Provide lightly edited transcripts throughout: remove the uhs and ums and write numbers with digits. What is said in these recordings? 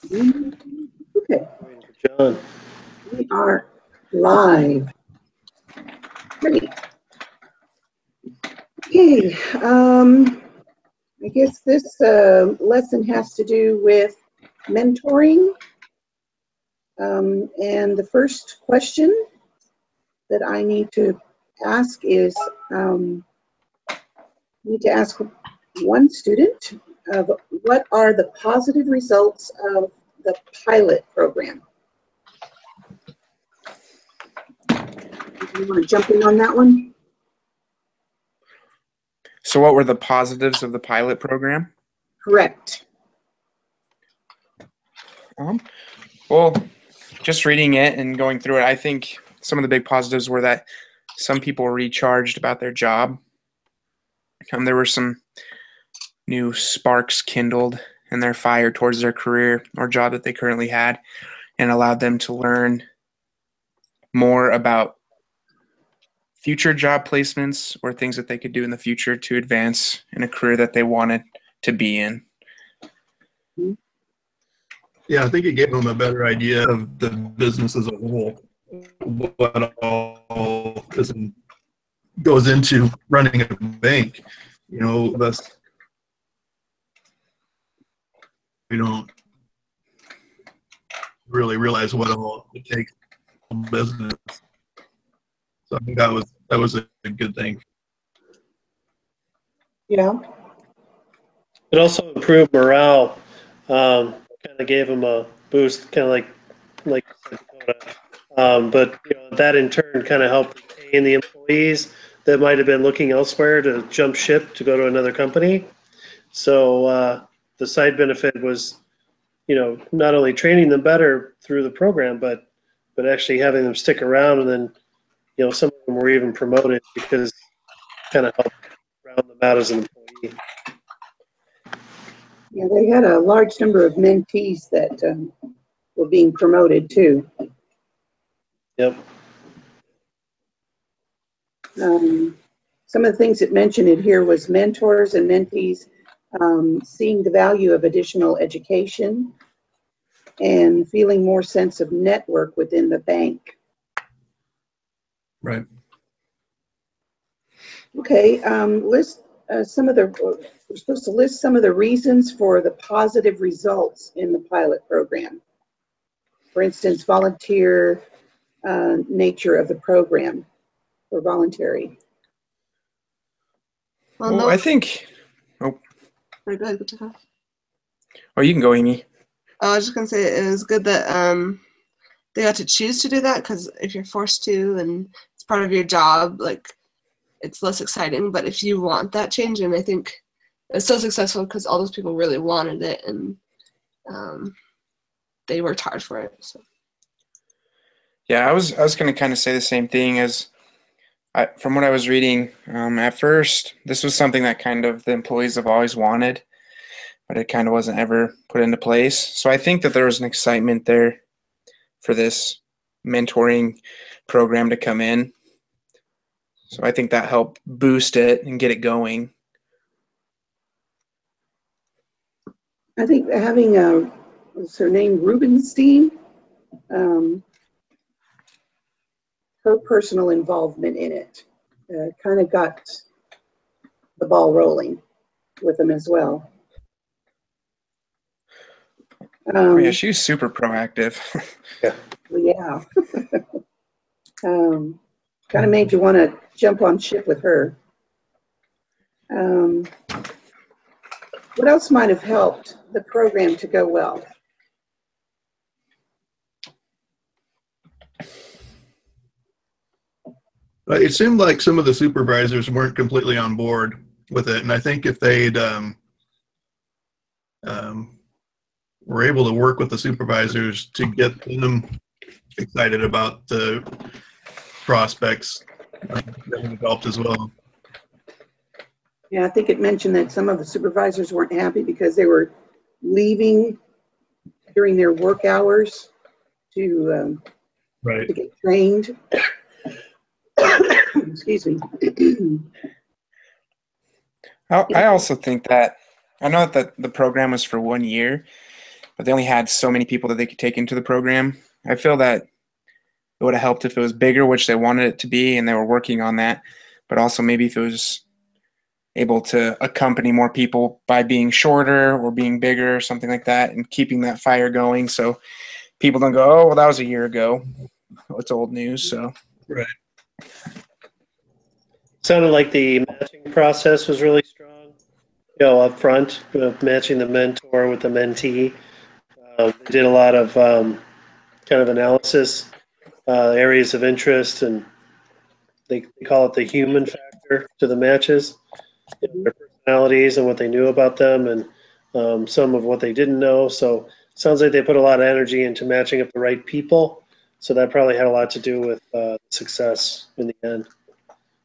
Okay, John. we are live. Ready. Okay, I guess this lesson has to do with mentoring. And the first question that I need to ask is, need to ask one student of what are the positive results of the pilot program? You want to jump in on that one? So what were the positives of the pilot program? Correct. Well, just reading it and going through it, I think some of the big positives were that some people were recharged about their job. There were some new sparks kindled in their fire towards their career or job that they currently had, and allowed them to learn more about future job placements or things that they could do in the future to advance in a career that they wanted to be in. Yeah, I think it gave them a better idea of the business as a whole, what all goes into running a bank. You know, we don't really realize what all it takes in business. So I think that was a good thing. Yeah. It also improved morale. Kind of gave them a boost, kind of like but that in turn kind of helped retain the employees that might have been looking elsewhere to jump ship to go to another company. So the side benefit was, not only training them better through the program, but actually having them stick around, and then some of them were even promoted because it kind of helped round them out as an employee. Yeah, they had a large number of mentees that were being promoted too. Yep. Some of the things it mentioned in here was mentors and mentees seeing the value of additional education and feeling more sense of network within the bank. Right. Okay, list some of the, we're supposed to list some of the reasons for the positive results in the pilot program. For instance, volunteer nature of the program, or voluntary. Well, I think, Sorry, go ahead, Gutaka. Oh, you can go, Amy. I was just going to say it was good that they got to choose to do that, because if you're forced to and it's part of your job, like, it's less exciting. But if you want that change, and I think it's so successful because all those people really wanted it, and they worked hard for it. So. Yeah, I was going to kind of say the same thing as from what I was reading. At first, this was something that kind of the employees have always wanted, but it kind of wasn't ever put into place. So I think that there was an excitement there for this mentoring program to come in. So I think that helped boost it and get it going. I think having what's her name, Rubenstein, her personal involvement in it kind of got the ball rolling with them as well. Yeah, she was super proactive. Yeah. Kind of made you want to jump on ship with her. What else might have helped the program to go well? It seemed like some of the supervisors weren't completely on board with it, and I think if they'd were able to work with the supervisors to get them excited about the prospects, that would have helped as well. Yeah, I think it mentioned that some of the supervisors weren't happy because they were leaving during their work hours to get trained. Excuse me. I also think that, I know that the program was for 1 year, but they only had so many people that they could take into the program. I feel that it would have helped if it was bigger, which they wanted it to be, and they were working on that. But also maybe if it was able to accompany more people by being shorter or being bigger or something like that, and keeping that fire going so people don't go, oh, well, that was a year ago. It's old news. So Right. Sounded like the matching process was really strong, up front, matching the mentor with the mentee. They did a lot of kind of analysis, areas of interest, and they call it the human factor to the matches, their personalities and what they knew about them, and some of what they didn't know. So it sounds like they put a lot of energy into matching up the right people. So that probably had a lot to do with success in the end.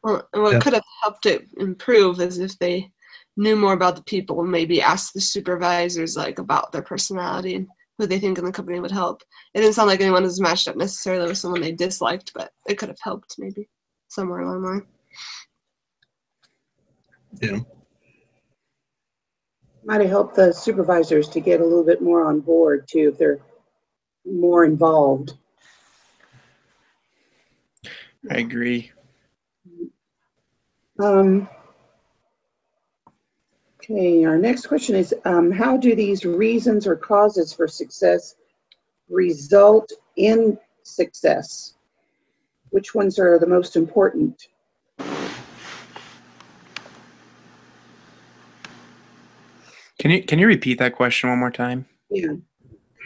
Well, and what Yeah. could have helped it improve is if they knew more about the people and maybe asked the supervisors like about their personality and who they think in the company would help. It didn't sound like anyone was matched up necessarily with someone they disliked, but it could have helped maybe somewhere along the line. Yeah. Might have helped the supervisors to get a little bit more on board too, if they're more involved. I agree. Okay, our next question is, how do these reasons or causes for success result in success? Which ones are the most important? Can you repeat that question one more time? Yeah.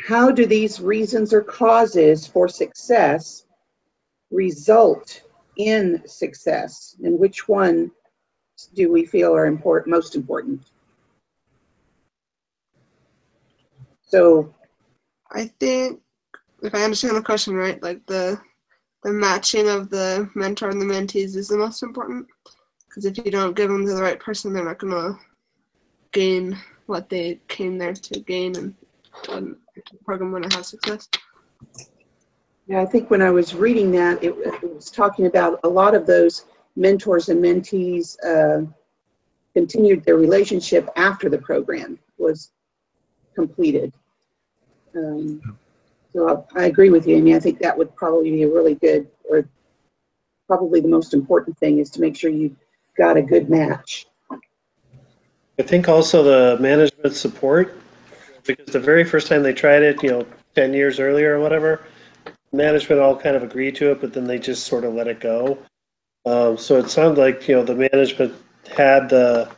How do these reasons or causes for success result in success? And which one do we feel are most important? So I think if I understand the question right, like the matching of the mentor and the mentees is the most important. Because if you don't give them to the right person, they're not going to gain what they came there to gain, and the program wouldn't have success. yeah, I think when I was reading that, it was talking about a lot of those mentors and mentees continued their relationship after the program was completed. So I agree with you, Amy. I think that would probably be a really good, or probably the most important thing, is to make sure you got a good match. I think also the management support, because the very first time they tried it, 10 years earlier or whatever, management all kind of agreed to it, but then they just sort of let it go. So it sounded like, the management had the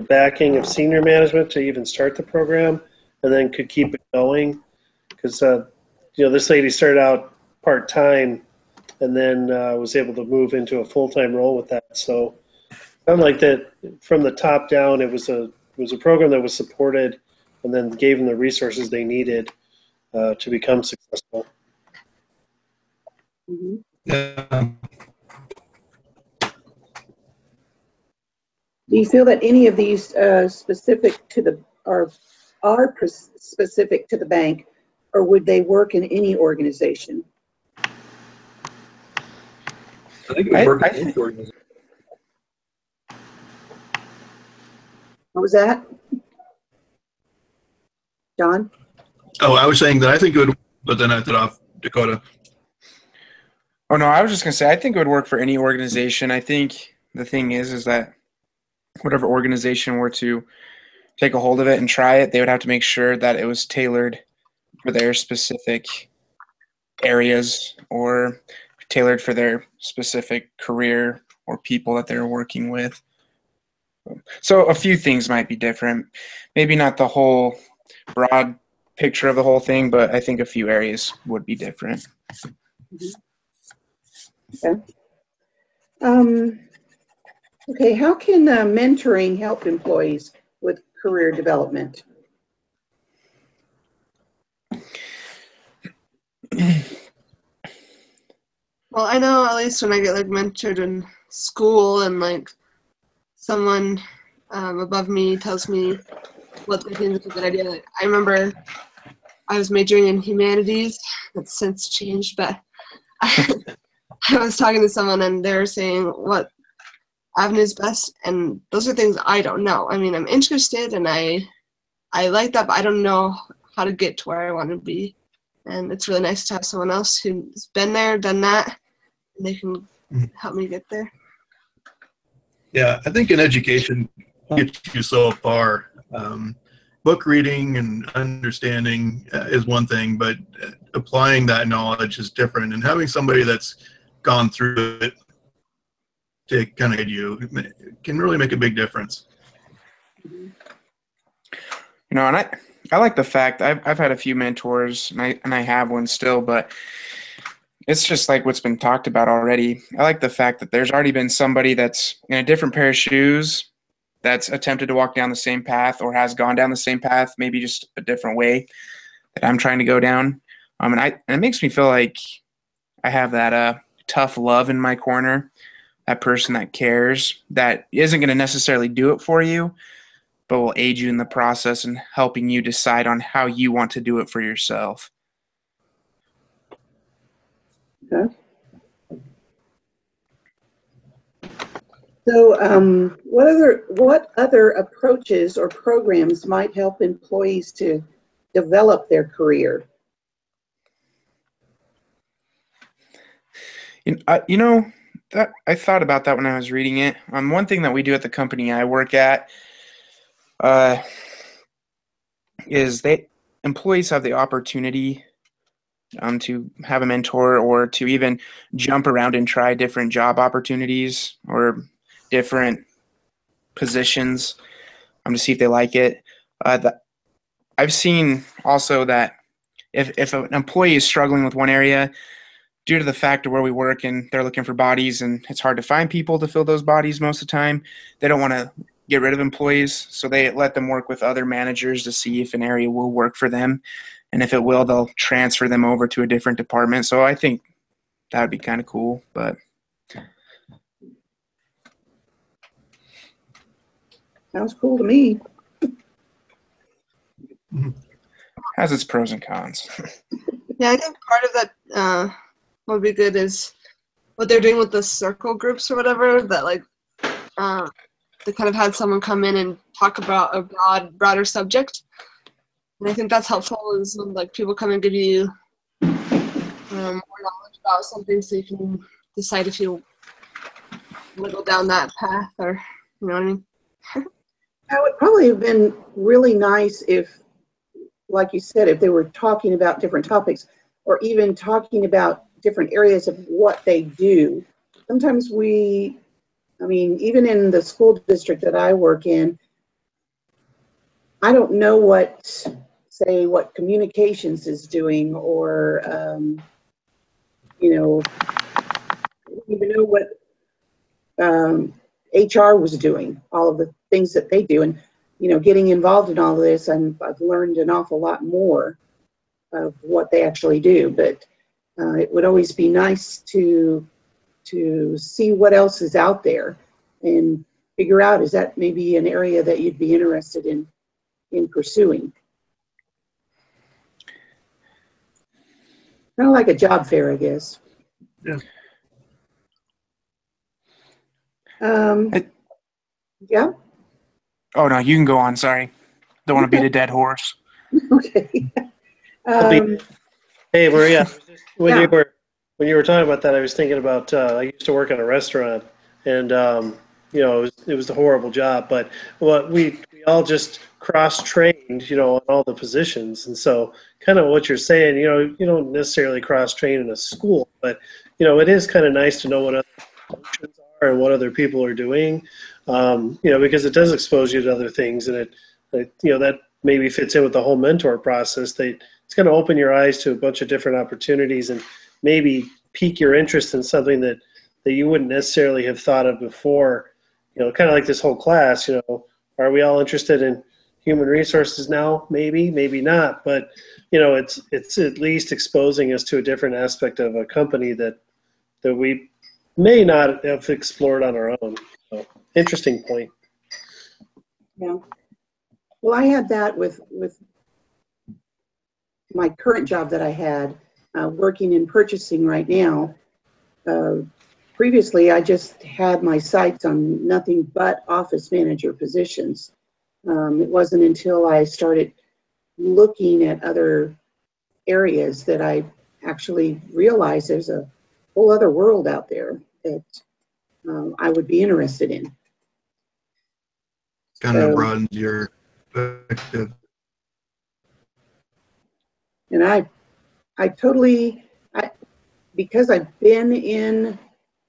backing of senior management to even start the program, and then could keep it going. Because, this lady started out part-time and then was able to move into a full-time role with that. So unlike that, from the top down, it was a program that was supported and then gave them the resources they needed to become successful. Mm-hmm. Yeah. Do you feel that any of these specific to the are specific to the bank, or would they work in any organization? I think it would work I in both organizations. What was that, John? Oh, I was saying that I think it would, but then I cut off Dakota. Oh, no, I was just going to say, I think it would work for any organization. I think the thing is that whatever organization were to take a hold of it and try it, they would have to make sure that it was tailored for their specific areas or tailored for their specific career or people that they're working with. So a few things might be different. Maybe not the whole broad picture of the whole thing, but I think a few areas would be different. Okay. Okay, how can mentoring help employees with career development? Well, I know at least when I get like mentored in school and like someone above me tells me what they think is a good idea. Like, I remember I was majoring in humanities. That's since changed, but I was talking to someone and they were saying what avenue is best, and those are things I don't know. I mean, I'm interested and I like that, but I don't know how to get to where I want to be. And it's really nice to have someone else who's been there, done that, and they can help me get there. Yeah, I think in education gets you so far. Book reading and understanding is one thing, but applying that knowledge is different. And having somebody that's gone through it to kind of guide you can really make a big difference. You know, and I like the fact I've had a few mentors, and I have one still, but it's just like what's been talked about already. I like the fact that there's already been somebody that's in a different pair of shoes that's attempted to walk down the same path or has gone down the same path, maybe just a different way that I'm trying to go down. And it makes me feel like I have that tough love in my corner, that person that cares, that isn't going to necessarily do it for you, but will aid you in the process and helping you decide on how you want to do it for yourself. Okay. So what other approaches or programs might help employees to develop their career? You know, that I thought about that when I was reading it. One thing that we do at the company I work at is employees have the opportunity to have a mentor or to even jump around and try different job opportunities or different positions to see if they like it. I've seen also that if an employee is struggling with one area due to the fact of where we work and they're looking for bodies and it's hard to find people to fill those bodies most of the time, they don't want to get rid of employees, so they let them work with other managers to see if an area will work for them. And if it will, they'll transfer them over to a different department. So I think that would be kind of cool, but Sounds cool to me. has its pros and cons. Yeah, I think part of that would be good is what they're doing with the circle groups or whatever, that like they kind of had someone come in and talk about a broader subject. And I think that's helpful is when like people come and give you more knowledge about something so you can decide if you want to go down that path or, you know what I mean? That would probably have been really nice if, like you said, if they were talking about different topics or even talking about different areas of what they do. Sometimes even in the school district that I work in, I don't know what communications is doing or, I don't even know what HR was doing, all of the things that they do. And, getting involved in all of this, I've learned an awful lot more of what they actually do. But it would always be nice to see what else is out there and figure out, is that maybe an area that you'd be interested in pursuing? Kind of like a job fair, I guess. Yeah. Yeah. Oh, no, you can go on. Sorry. Don't want to beat a dead horse. Okay. Hey, Maria, when Yeah. you were talking about that, I was thinking about I used to work in a restaurant, and it was a horrible job, but we all just cross-trained, on all the positions, and so kind of what you're saying, you don't necessarily cross-train in a school, but it is kind of nice to know what other functions are and what other people are doing, because it does expose you to other things, and that maybe fits in with the whole mentor process. It's going to open your eyes to a bunch of different opportunities and maybe pique your interest in something that you wouldn't necessarily have thought of before. Kind of like this whole class, are we all interested in human resources now? Maybe, maybe not. But, it's at least exposing us to a different aspect of a company that we may not have explored on our own. So, interesting point. Yeah. Well, I had that with my current job that I had, working in purchasing right now. Previously, I just had my sights on nothing but office manager positions. It wasn't until I started, looking at other areas that I actually realize there's a whole other world out there that I would be interested in. Kind of So, broadens your perspective. and I totally, because I've been in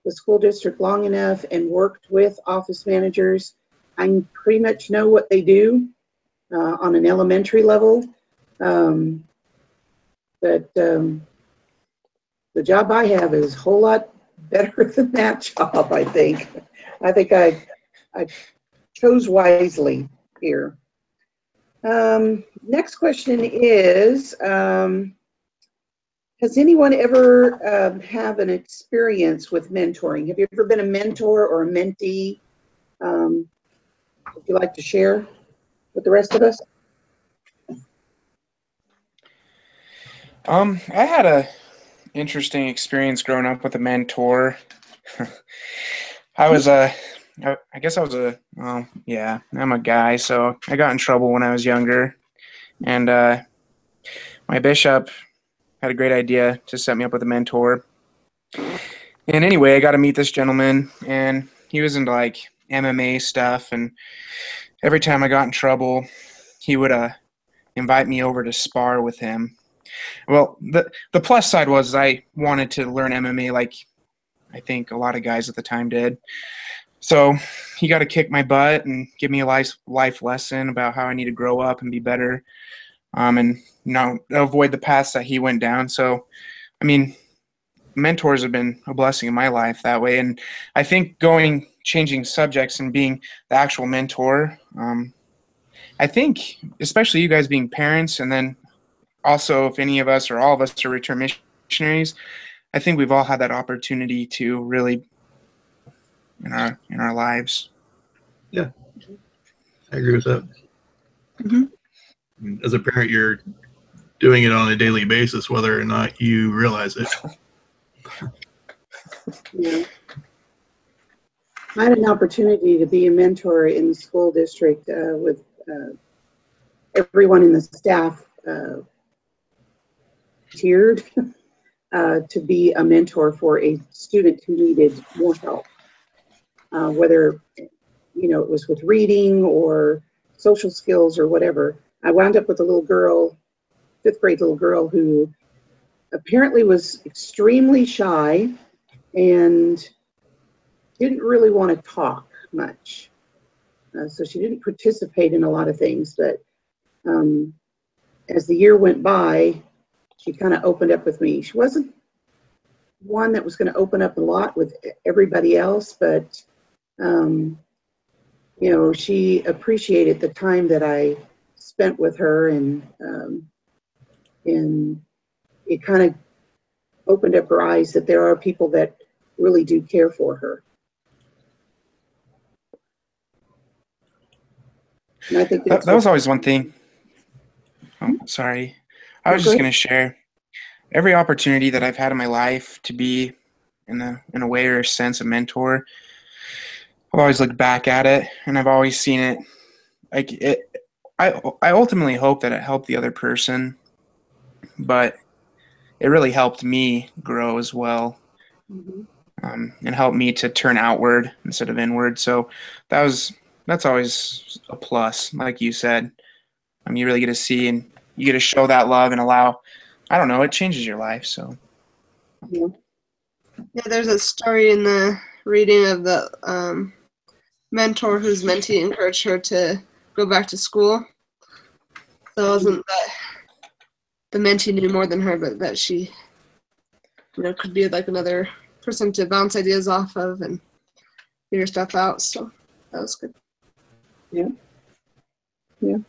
the school district long enough and worked with office managers, I pretty much know what they do on an elementary level. But the job I have is a whole lot better than that job, I think. I think I chose wisely here. Next question is, has anyone ever have an experience with mentoring? Have you ever been a mentor or a mentee? Would you like to share with the rest of us? I had a interesting experience growing up with a mentor. I was I guess I was yeah, I'm a guy, so I got in trouble when I was younger, and my bishop had a great idea to set me up with a mentor. And anyway, I got to meet this gentleman, and he was into like MMA stuff, and every time I got in trouble, he would invite me over to spar with him. Well, the plus side was I wanted to learn MMA like I think a lot of guys at the time did. So he got to kick my butt and give me a life lesson about how I need to grow up and be better, and avoid the paths that he went down. So, I mean, mentors have been a blessing in my life that way. And I think changing subjects and being the actual mentor, I think especially you guys being parents, and then also if any of us or all of us are return missionaries, I think we've all had that opportunity to really in our lives. Yeah, I agree with that. Mm-hmm. As a parent, you're doing it on a daily basis, whether or not you realize it. Yeah. I had an opportunity to be a mentor in the school district with everyone in the staff tiered to be a mentor for a student who needed more help, whether it was with reading or social skills or whatever. I wound up with a little girl, 5th grade little girl, who apparently was extremely shy and didn't really want to talk much. So she didn't participate in a lot of things, but as the year went by, she kind of opened up with me. She wasn't one that was going to open up a lot with everybody else, but she appreciated the time that I spent with her, and it kind of opened up her eyes that there are people that really do care for her. And I think That was always one thing. Oh, sorry. I was just going to share every opportunity that I've had in my life to be in a way or a sense a mentor. I've always looked back at it, and I've always seen it like it. I ultimately hope that it helped the other person, but it really helped me grow as well, and helped me to turn outward instead of inward. So that's always a plus, like you said. You really get to see and you get to show that love and allow. I don't know. It changes your life. So. Yeah. Yeah, there's a story in the reading of the mentor whose mentee encouraged her to go back to school. So it wasn't that the mentee knew more than her, but that she, could be like another person to bounce ideas off of and figure stuff out. So that was good. Yeah. Yeah.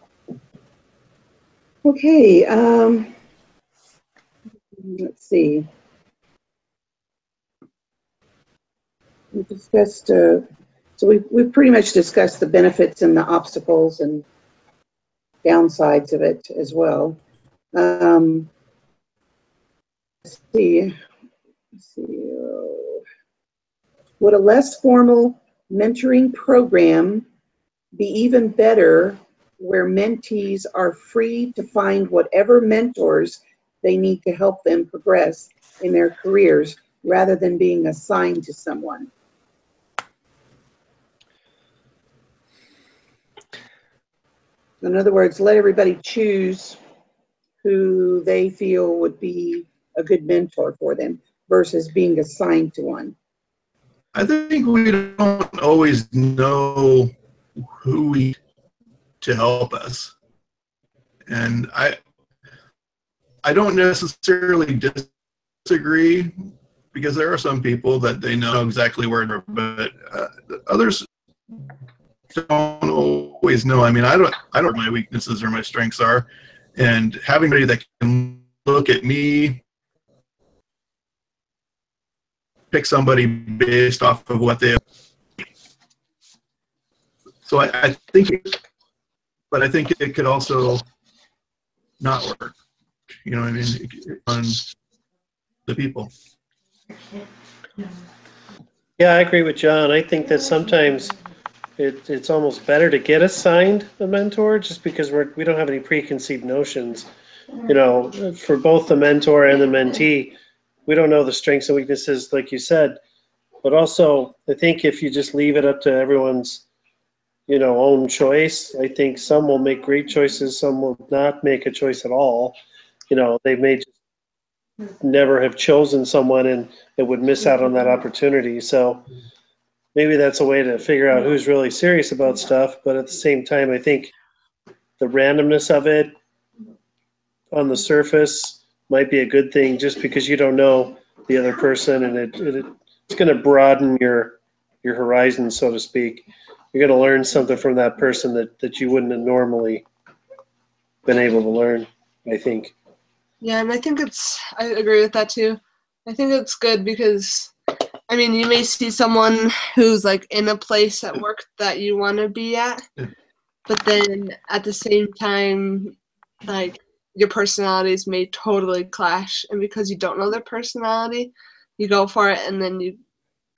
Okay. Let's see. We discussed. So we've pretty much discussed the benefits and the obstacles and downsides of it as well. Let's see. Would a less formal mentoring program be even better where mentees are free to find whatever mentors they need to help them progress in their careers rather than being assigned to someone. In other words, let everybody choose who they feel would be a good mentor for them versus being assigned to one. I think we don't always know who we to help us. And I don't necessarily disagree, because there are some people that they know exactly where to, but others don't always know. I mean, I don't know what my weaknesses or my strengths are, and having somebody that can look at me, pick somebody based off of what they have. So I think, but I think it could also not work. You know what I mean? On the people. Yeah, I agree with John. I think that sometimes it's almost better to get assigned a mentor just because we don't have any preconceived notions. You know, for both the mentor and the mentee, we don't know the strengths and weaknesses, like you said. But also, I think if you just leave it up to everyone's, own choice, I think some will make great choices, some will not make a choice at all. They may just never have chosen someone and it would miss out on that opportunity. So maybe that's a way to figure out who's really serious about stuff. But at the same time, I think the randomness of it on the surface might be a good thing just because you don't know the other person, and it's going to broaden your horizon, so to speak. You're going to learn something from that person that you wouldn't have normally been able to learn, I think. Yeah, and I agree with that too. I think it's good because, I mean, you may see someone who's like in a place at work that you want to be at, but then at the same time, like, your personalities may totally clash, and because you don't know their personality, you go for it and then you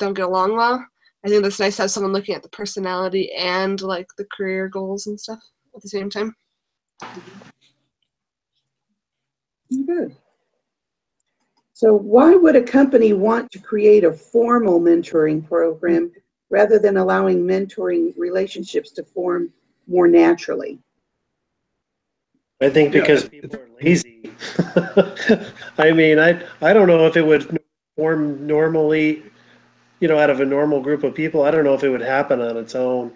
don't get along well. I think that's nice to have someone looking at the personality and like the career goals and stuff at the same time. Good. So why would a company want to create a formal mentoring program rather than allowing mentoring relationships to form more naturally? I think because people are lazy. I mean, I don't know if it would form normally, out of a normal group of people. I don't know if it would happen on its own.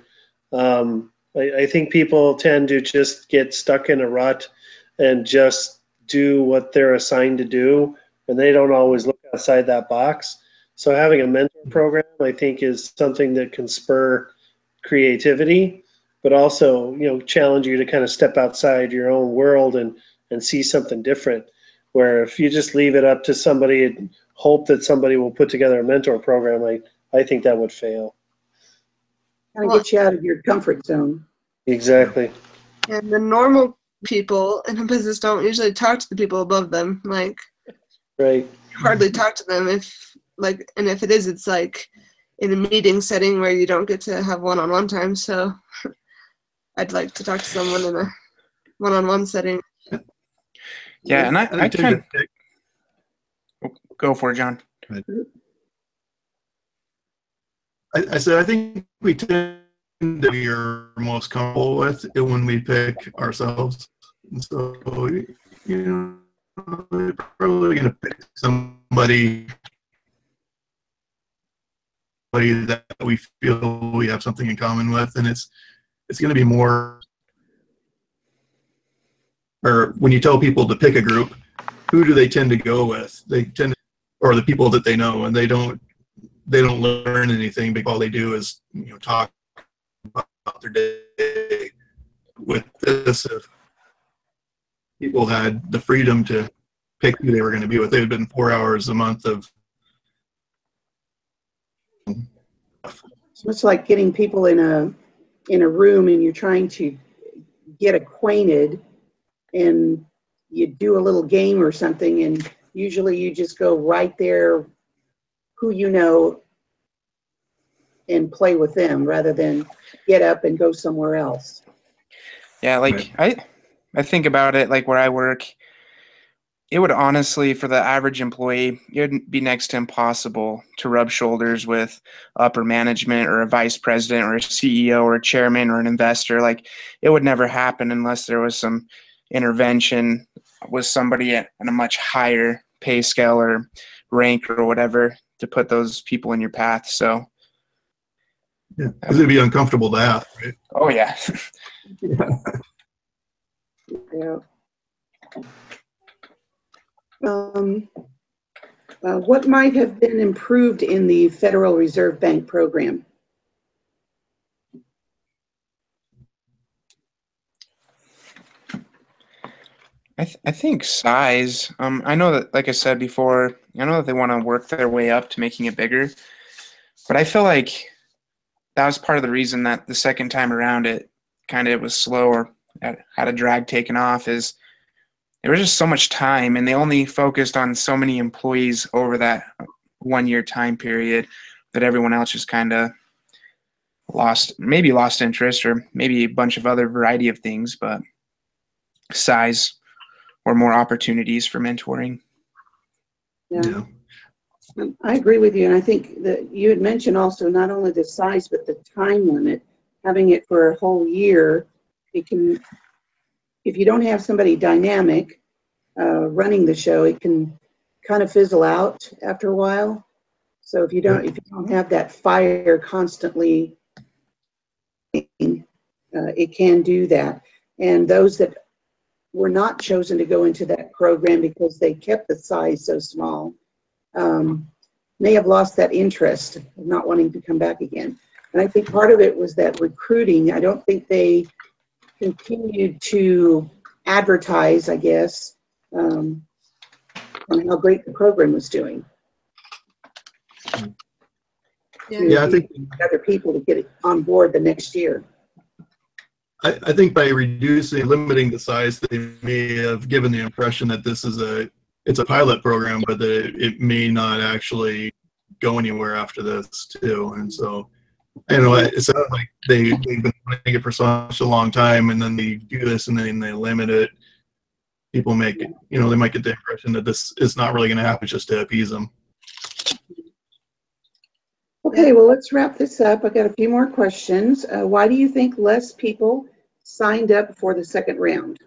I think people tend to just get stuck in a rut and just do what they're assigned to do, and they don't always look outside that box. So having a mentor program, I think, is something that can spur creativity, but also, challenge you to kind of step outside your own world and see something different. Where if you just leave it up to somebody and hope that somebody will put together a mentor program, I think that would fail. Kind of get you out of your comfort zone. Exactly. And the normal people in a business don't usually talk to the people above them. Like, right. You hardly talk to them and if it is, it's like in a meeting setting where you don't get to have one-on-one time. So I'd like to talk to someone in a one-on-one setting. Yeah, and I can go for it, John. I said I think we tend to be most comfortable with it when we pick ourselves. And so, you're probably going to pick somebody that we feel we have something in common with, and it's going to be more. Or when you tell people to pick a group, who do they tend to go with? They tend to, or the people that they know, and they don't learn anything because all they do is talk about their day. With this, if people had the freedom to pick who they were going to be with, they would have been 4 hours a month of. So it's like getting people in a room and you're trying to get acquainted, and you do a little game or something, and usually you just go right there, who you know, and play with them rather than get up and go somewhere else. Yeah, like I think about it like where I work, it would honestly, for the average employee, it would be next to impossible to rub shoulders with upper management or a vice president or a CEO or a chairman or an investor. Like it would never happen unless there was some intervention with somebody at a much higher pay scale or rank or whatever to put those people in your path. So, Yeah, because it'd be uncomfortable to ask, right? oh yeah. Yeah. What might have been improved in the Federal Reserve Bank program? I think size. I know that, like I said before, I know that they want to work their way up to making it bigger, but I feel like that was part of the reason that the second time around it was slow or had a drag taken off is there was just so much time and they only focused on so many employees over that 1 year time period that everyone else just kind of lost interest or maybe a bunch of other variety of things, but size or more opportunities for mentoring. Yeah. I agree with you, and I think that you had mentioned also not only the size but the time limit. Having it for a whole year, it can, if you don't have somebody dynamic running the show, it can kind of fizzle out after a while. So if you don't have that fire constantly, it can do that. And those that were not chosen to go into that program because they kept the size so small may have lost that interest of not wanting to come back again. And I think part of it was that recruiting. I don't think they continued to advertise, I guess, on how great the program was doing. Yeah, I think other people to get it on board the next year. I think by limiting the size, they may have given the impression that it's a pilot program, but that it may not actually go anywhere after this too. And so, it sounds like they've been doing it for such a long time, and then they do this, and then they limit it. People they might get the impression that this is not really going to happen just to appease them. Okay, well, let's wrap this up. I got a few more questions. Why do you think less people signed up for the second round?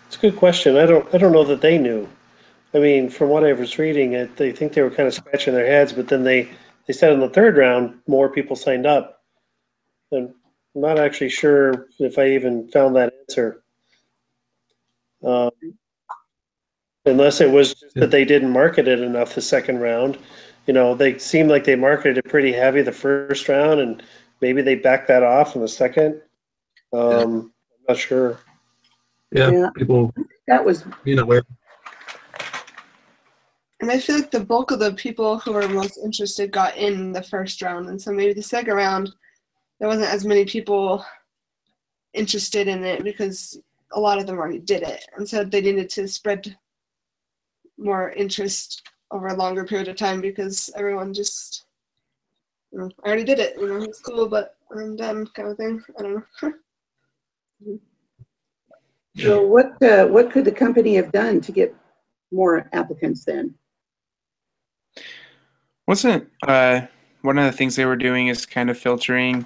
It's a good question. I don't know that they knew. I mean, from what I was reading, they think they were kind of scratching their heads, but then they said in the third round, more people signed up. And I'm not actually sure if I even found that answer. Unless it was just that they didn't market it enough the second round. They seemed like they marketed it pretty heavy the first round, and maybe they backed that off in the second. I'm not sure. Yeah, people that was aware. And I feel like the bulk of the people who were most interested got in the first round, and so maybe the second round there wasn't as many people interested in it because a lot of them already did it, and so they needed to spread more interest over a longer period of time because everyone just, I already did it, it's cool, but I'm done, kind of thing. I don't know. So what could the company have done to get more applicants then? Wasn't one of the things they were doing is kind of filtering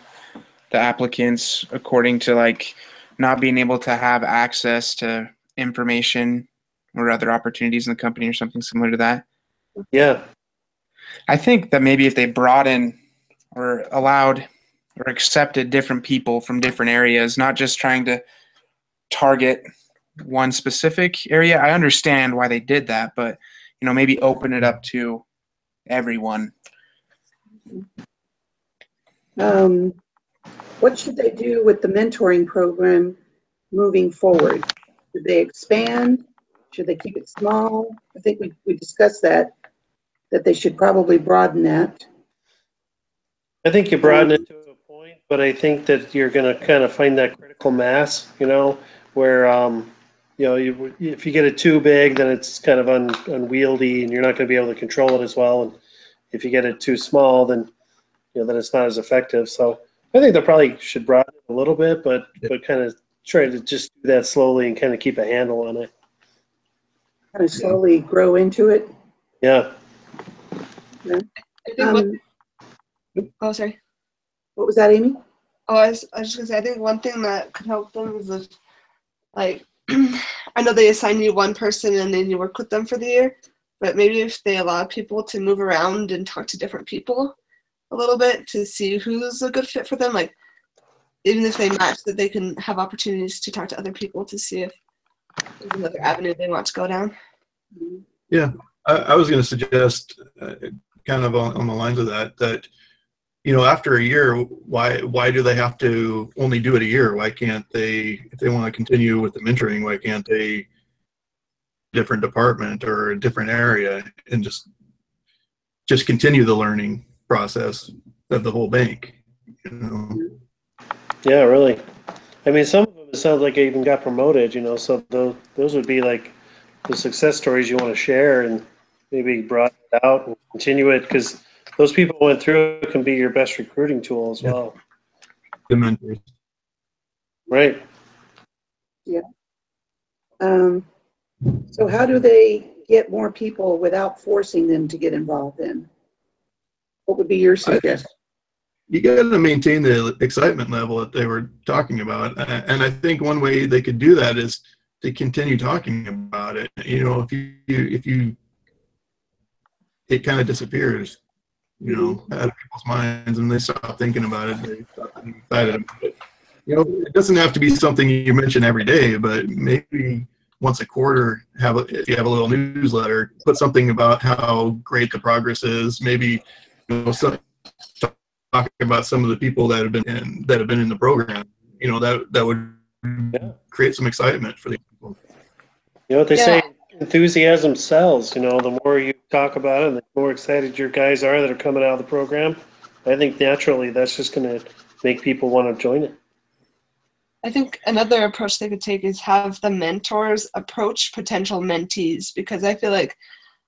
the applicants according to like not being able to have access to information or other opportunities in the company or something similar to that? Yeah. I think that maybe if they brought in or allowed or accepted different people from different areas, not just trying to target one specific area. I understand why they did that, but maybe open it up to everyone. What should they do with the mentoring program moving forward? Should they expand? Should they keep it small? I think we discussed that they should probably broaden that. I think you broaden it to a point, but I think that you're going to kind of find that critical mass, where if you get it too big, then it's kind of unwieldy, and you're not going to be able to control it as well. And if you get it too small, then then it's not as effective. So I think they probably should broaden it a little bit, but kind of try to just do that slowly and kind of keep a handle on it. Kind of slowly grow into it. Yeah. Yeah. I think oh, sorry. What was that, Amy? Oh, I was just gonna say, I think one thing that could help them is if, like, I know they assign you one person and then you work with them for the year, but maybe if they allow people to move around and talk to different people a little bit to see who's a good fit for them, like, even if they match, that they can have opportunities to talk to other people to see if there's another avenue they want to go down. Yeah, I was going to suggest, kind of on the lines of that, after a year, why do they have to only do it a year? Why can't they, if they want to continue with the mentoring, why can't they different department or a different area and just continue the learning process of the whole bank? Yeah, really. I mean, some of them, it sounds like they even got promoted, so those would be like the success stories you want to share, and maybe broaden it out and continue it, because those people who went through it can be your best recruiting tool as well. The mentors. Right. Yeah. So how do they get more people without forcing them to get involved in? What would be your suggestion? You got to maintain the excitement level that they were talking about, and I think one way they could do that is to continue talking about it. If you it kind of disappears, out of people's minds, and they stop thinking about it. They stop getting excited about it. It doesn't have to be something you mention every day, but maybe once a quarter, if you have a little newsletter, put something about how great the progress is. Maybe talk about some of the people that have been in the program. That would create some excitement for the people. You know what they say? Enthusiasm sells. The more you talk about it, and the more excited your guys are that are coming out of the program, I think naturally that's just going to make people want to join it. I think another approach they could take is have the mentors approach potential mentees, because I feel like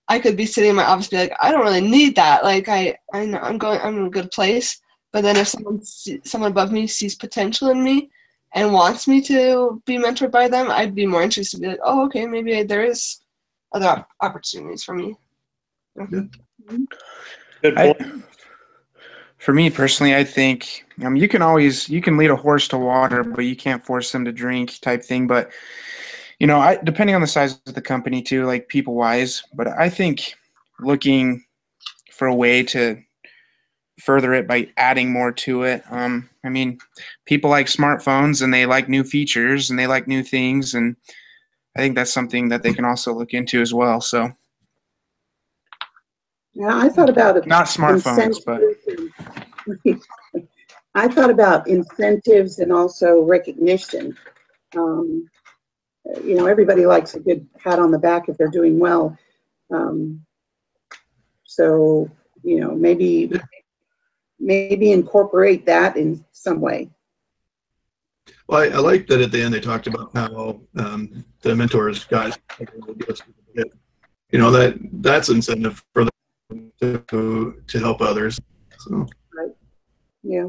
I could be sitting in my office and be like, I don't really need that. Like, I know I'm in a good place. But then if someone above me sees potential in me and wants me to be mentored by them, I'd be more interested to be like, oh, okay, maybe there is other opportunities for me. Yeah. Good point. For me personally, I think you can lead a horse to water, but you can't force them to drink, type thing. But depending on the size of the company too, like people wise, but I think looking for a way to further it by adding more to it. People like smartphones, and they like new features, and they like new things, and I think that's something that they can also look into as well. So yeah, I thought about not smartphones, but I thought about incentives and also recognition. Everybody likes a good pat on the back if they're doing well. So maybe incorporate that in some way. Well, I like that at the end they talked about how the mentors got, that's incentive for them to help others. So. Right. Yeah.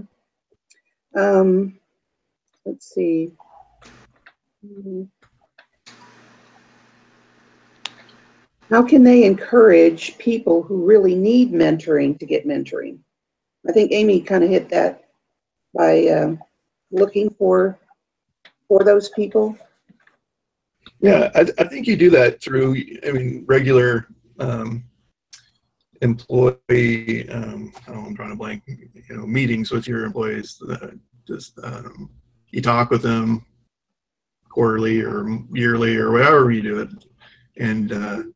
Let's see. How can they encourage people who really need mentoring to get mentoring? I think Amy kind of hit that by looking for those people. Yeah, I think you do that through, regular employee, I'm drawing a blank, meetings with your employees. You talk with them quarterly or yearly or whatever you do it, and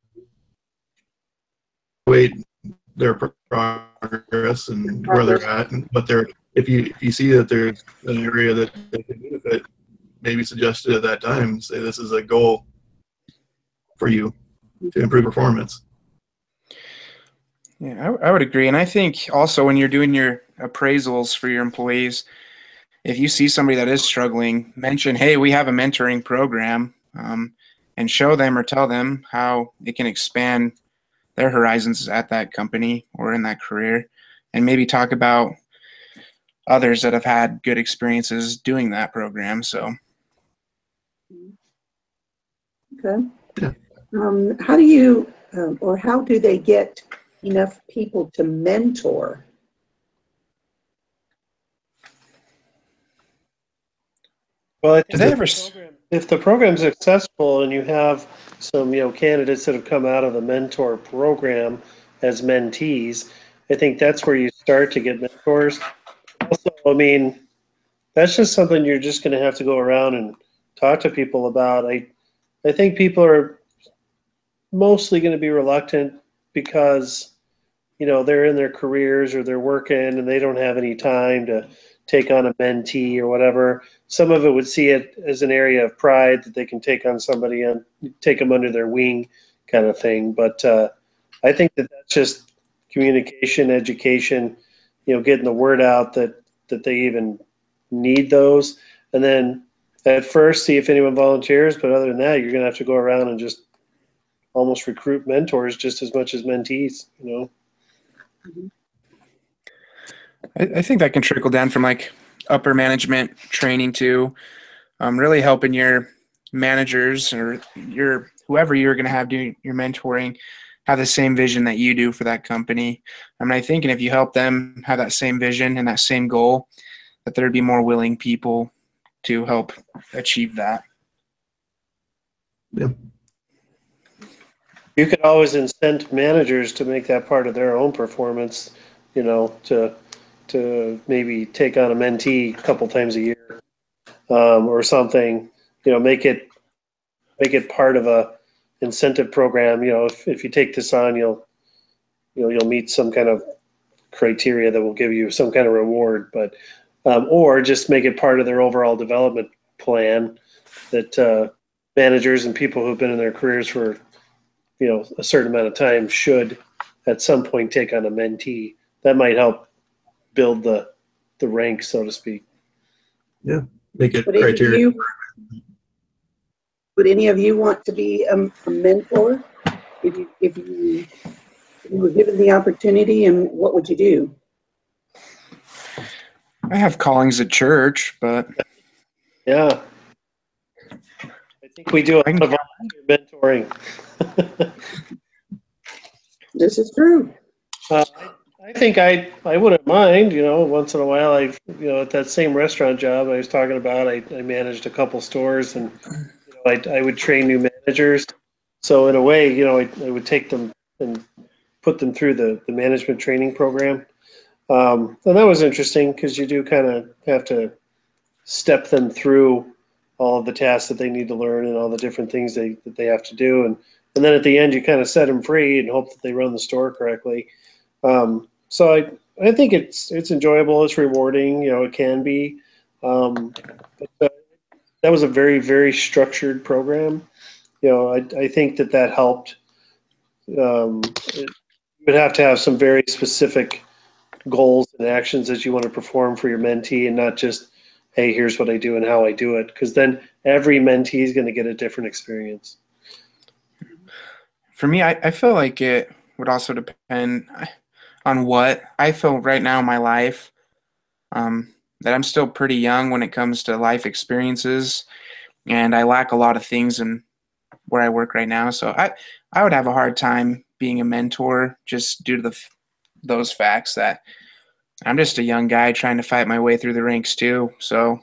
wait their progress and where they're at, and what they're. If you see that there's an area that they can benefit, maybe suggest it at that time. Say this is a goal for you to improve performance. Yeah, I would agree. And I think also when you're doing your appraisals for your employees, if you see somebody that is struggling, mention, hey, we have a mentoring program. and show them or tell them how it can expand their horizons at that company or in that career, and maybe talk about others that have had good experiences doing that program. So Okay. Yeah. How do you, or how do they get enough people to mentor? Well, I do think they if ever if the program's successful and you have some, candidates that have come out of the mentor program as mentees, I think that's where you start to get mentors. Also, I mean, that's just something you're just going to have to go around and talk to people about. I think people are mostly going to be reluctant because they're in their careers or they're working and they don't have any time to take on a mentee or whatever. Some of it would see it as an area of pride that they can take on somebody and take them under their wing kind of thing. But I think that that's just communication, education, getting the word out that they even need those. And then at first see if anyone volunteers. But other than that, you're going to have to go around and just almost recruit mentors just as much as mentees. I think that can trickle down from like upper management training to really helping your managers or your whoever you're going to have doing your mentoring have the same vision that you do for that company. I mean, I think, and if you help them have that same vision and that same goal, that there'd be more willing people to help achieve that. Yeah. You could always incent managers to make that part of their own performance, to maybe take on a mentee a couple times a year, or something. Make it part of a incentive program. If you take this on, you'll meet some kind of criteria that will give you some kind of reward. But or just make it part of their overall development plan that managers and people who've been in their careers for a certain amount of time should at some point take on a mentee. That might help build the ranks, so to speak. Yeah. Make it Would any of criteria. you, would any of you want to be a mentor if you were given the opportunity, and what would you do? I have callings at church, but Yeah. I think we do a lot of volunteer mentoring. This is true. I think I wouldn't mind, once in a while. At that same restaurant job I was talking about, I managed a couple stores, and I would train new managers. So in a way, I would take them and put them through the management training program. And that was interesting because you do kind of have to step them through all of the tasks that they need to learn and all the different things that they have to do. And then at the end, you kind of set them free and hope that they run the store correctly. So I think it's enjoyable. It's rewarding. It can be. But that was a very, very structured program. I think that helped. You would have to have some very specific goals and actions that you want to perform for your mentee, and not just, hey, here's what I do and how I do it. Because then every mentee is going to get a different experience. for me, I feel like it would also depend on what I feel right now in my life, that I'm still pretty young when it comes to life experiences, and I lack a lot of things in where I work right now. So I would have a hard time being a mentor just due to those facts that I'm just a young guy trying to fight my way through the ranks too. So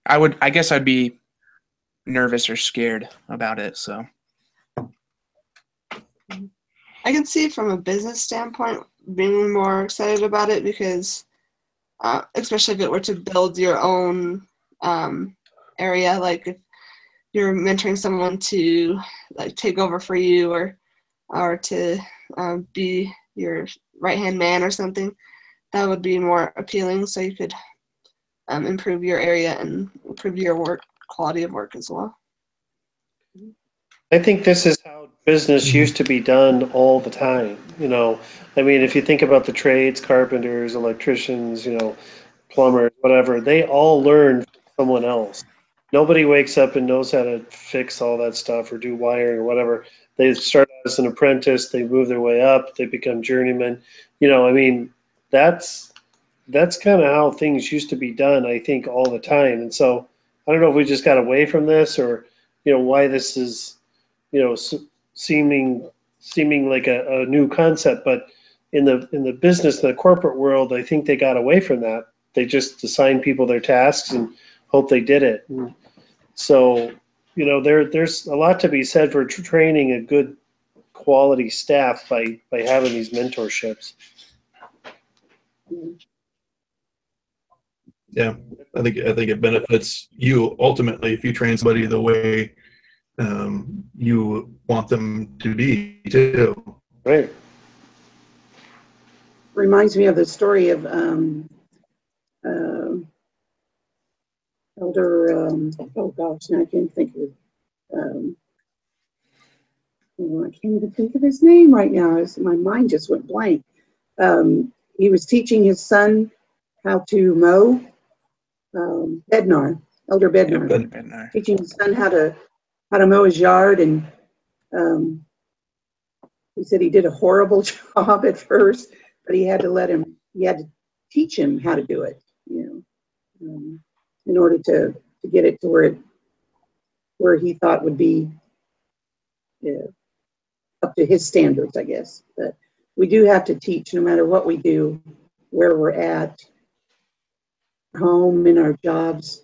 I guess I'd be nervous or scared about it. So I can see from a business standpoint being more excited about it because, especially if it were to build your own area, like if you're mentoring someone to like take over for you or to be your right-hand man or something, that would be more appealing. So you could improve your area and improve your work quality of work as well. I think this is how business used to be done all the time. I mean, if you think about the trades, carpenters, electricians, plumbers, whatever, they all learned from someone else. Nobody wakes up and knows how to fix all that stuff or do wiring or whatever. They start as an apprentice, they move their way up, they become journeymen. I mean, that's kind of how things used to be done, I think, all the time. And so I don't know if we just got away from this, or why this is seeming like a new concept. But in the business, the corporate world, I think they got away from that. They just assign people their tasks and hope they did it. And so there's a lot to be said for training a good quality staff by having these mentorships. Yeah, I think it benefits you ultimately if you train somebody the way you want them to be too. Right. Reminds me of the story of elder. Oh gosh, now I can't think of it. I can't even think of his name right now. My mind just went blank. He was teaching his son how to mow. Bednar, Elder Bednar, Bednar. teaching his son how to mow his yard, and he said he did a horrible job at first, but he had to teach him how to do it, in order to get it to where he thought would be up to his standards, I guess. But we do have to teach, no matter what we do, where we're at, home, in our jobs.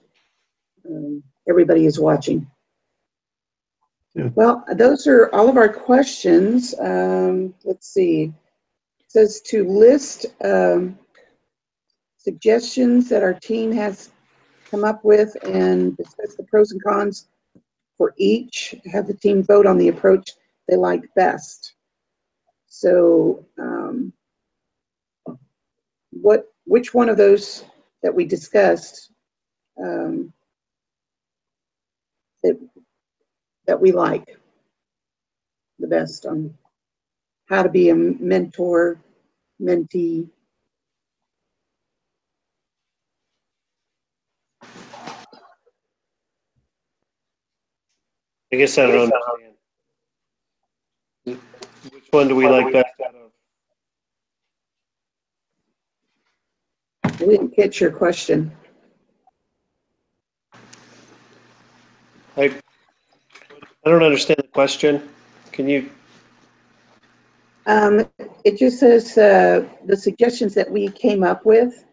Everybody is watching. Yeah. Well, those are all of our questions. Let's see. It says to list suggestions that our team has come up with and discuss the pros and cons for each. Have the team vote on the approach they like best. So, which one of those that we discussed that we like the best on how to be a mentor, mentee? I guess I don't understand. Which one do we like best out of? We didn't catch your question. I don't understand the question. Can you? It just says the suggestions that we came up with.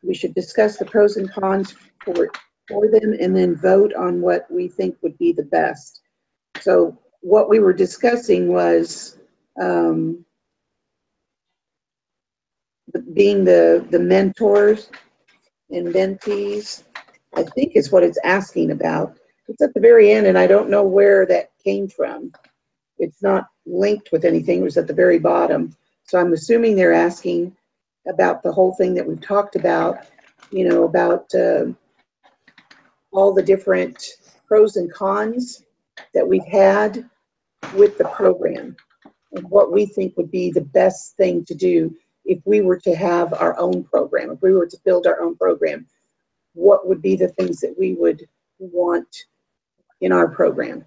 We should discuss the pros and cons for them and then vote on what we think would be the best. So what we were discussing was being the mentors and mentees, I think is what it's asking about. It's at the very end, and I don't know where that came from. It's not linked with anything. It was at the very bottom. So I'm assuming they're asking about the whole thing that we've talked about, about all the different pros and cons that we've had with the program and what we think would be the best thing to do if we were to have our own program, if we were to build our own program. What would be the things that we would want in our program?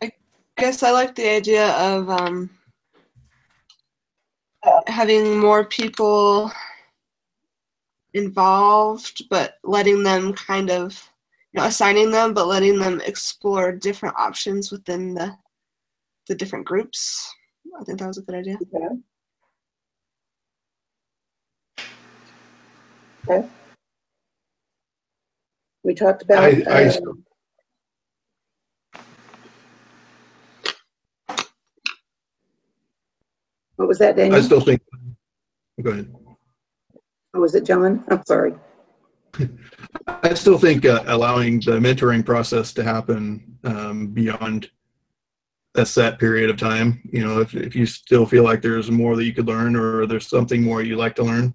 I guess I like the idea of having more people involved, but letting them kind of, assigning them, but letting them explore different options within the different groups. I think that was a good idea. Okay. We talked about. What was that, Daniel? I still think. Go ahead. Oh, was it John? I'm sorry. I still think allowing the mentoring process to happen beyond a set period of time. If you still feel like there's more that you could learn, or there's something more you'd like to learn,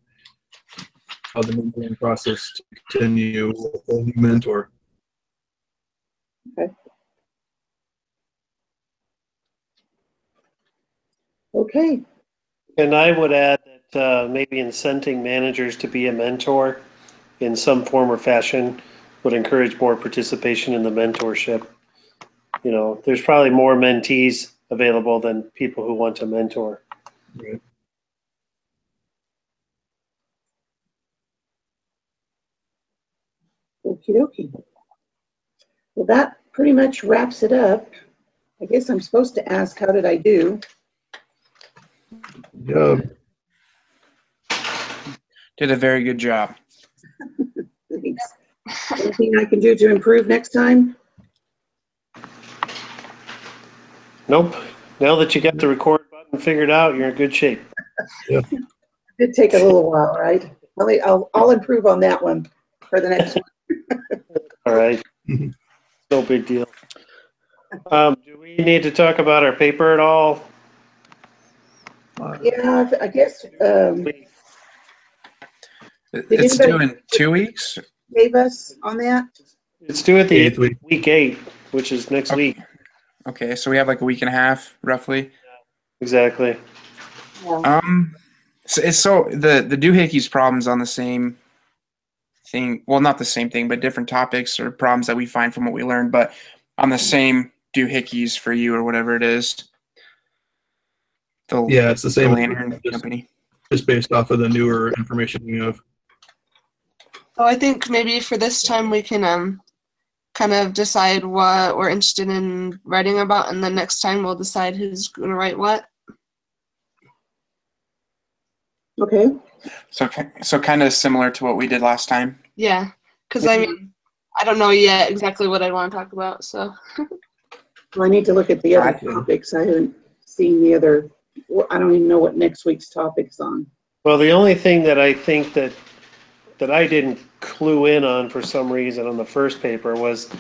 how the mentoring process to continue with a new mentor. Okay. Okay. And I would add that maybe incenting managers to be a mentor in some form or fashion would encourage more participation in the mentorship. You know, there's probably more mentees available than people who want to mentor. Right. Okie dokie. Well, that pretty much wraps it up. I guess I'm supposed to ask, how did I do? Yeah. Did a very good job. Thanks. Anything I can do to improve next time? Nope. Now that you got the record button figured out, you're in good shape. It did take a little while, right? I'll improve on that one for the next one. All right. No big deal. Do we need to talk about our paper at all? Yeah, I guess It's anybody- due in 2 weeks. gave us on that. It's due at the Eighth week. week 8, which is next week. Okay, so we have like a week and a half, roughly. Exactly. Yeah. So the doohickeys problems on the same thing. Well, not the same thing, but different topics or problems that we find from what we learned, but on the same doohickeys for you or whatever it is. Yeah, it's the The same. lantern company. Just based off of the newer information we have. So I think maybe for this time we can kind of decide what we're interested in writing about, and then next time we'll decide who's going to write what. Okay. So kind of similar to what we did last time. Yeah, because I mean, I don't know yet exactly what I want to talk about. So Well, I need to look at the other Right. topics. I haven't seen the other. I don't even know what next week's topic's on. Well, the only thing that I think that I didn't clue in on for some reason on the first paper was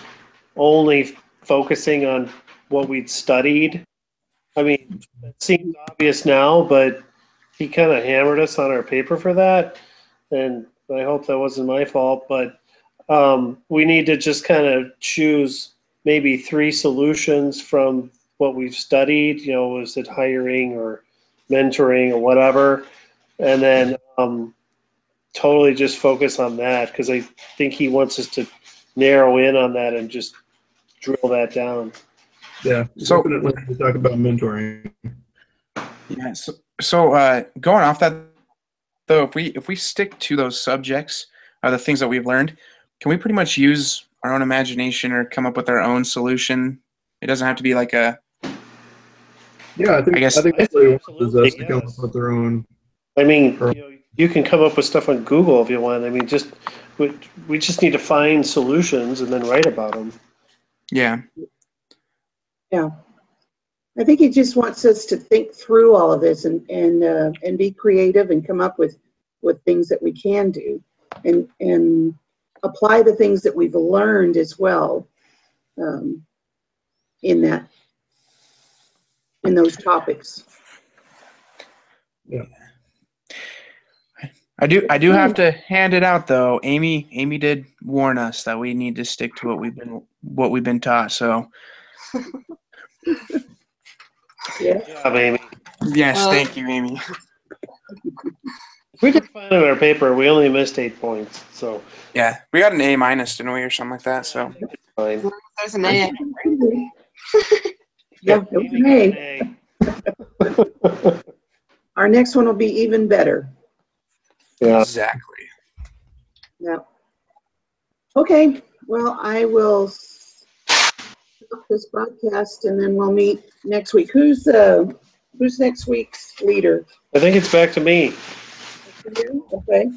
only focusing on what we'd studied. I mean, it seems obvious now, but he kind of hammered us on our paper for that. And I hope that wasn't my fault, but we need to just kind of choose maybe 3 solutions from what we've studied, you know, was it hiring or mentoring or whatever, and then totally just focus on that, because I think he wants us to narrow in on that and just drill that down. Yeah, So- definitely we talk about mentoring. Yeah. So going off that though, if we stick to those subjects, the things that we've learned, can we pretty much use our own imagination or come up with our own solution? It doesn't have to be like a. Yeah, I think I guess- that's what he wants is Absolutely, us to come yes. up with their own. I mean, you know, you can come up with stuff on Google if you want. I mean, we just need to find solutions and then write about them. Yeah. Yeah. I think he just wants us to think through all of this and be creative and come up with things that we can do and apply the things that we've learned as well in those topics. Yeah. I do have to hand it out though. Amy did warn us that we need to stick to what we've been taught. So Yeah. Good job, Amy. yes, thank you, Amy. We did fine on our paper. We only missed 8 points, so Yeah, we got an A minus, didn't we, or something like that? So fine. there's an A. Yeah, it was an A. Our next one will be even better. Yeah. exactly. Yeah. Okay. Well, I will stop this broadcast and then we'll meet next week. Who's next week's leader? I think it's back to me. Okay.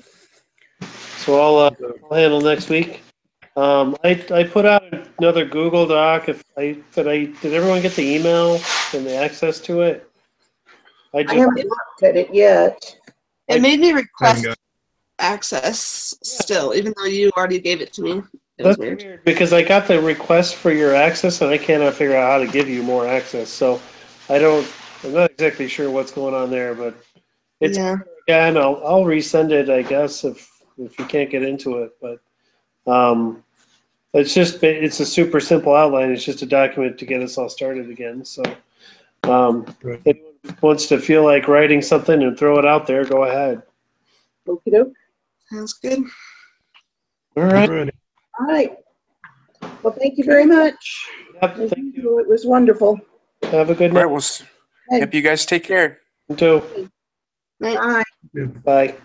So I'll handle next week. I put out another Google Doc. Did everyone get the email and the access to it? I haven't looked at it yet. It made me Haven't request got- access still, even though you already gave it to me. It That's was weird. weird because I got the request for your access and I cannot figure out how to give you more access. So I'm not exactly sure what's going on there, but it's Yeah. again. I'll resend it, I guess, if you can't get into it. But it's a super simple outline. It's just a document to get us all started again. So Right. anyone wants to feel like writing something and throw it out there, go ahead. Okey doke. Sounds good. All right. Alrighty. All right. Well, thank you very much. Yep, As thank you. usual, it was wonderful. Have a good All right, night. well, yep, you guys take care. You too. Right. Bye. Bye.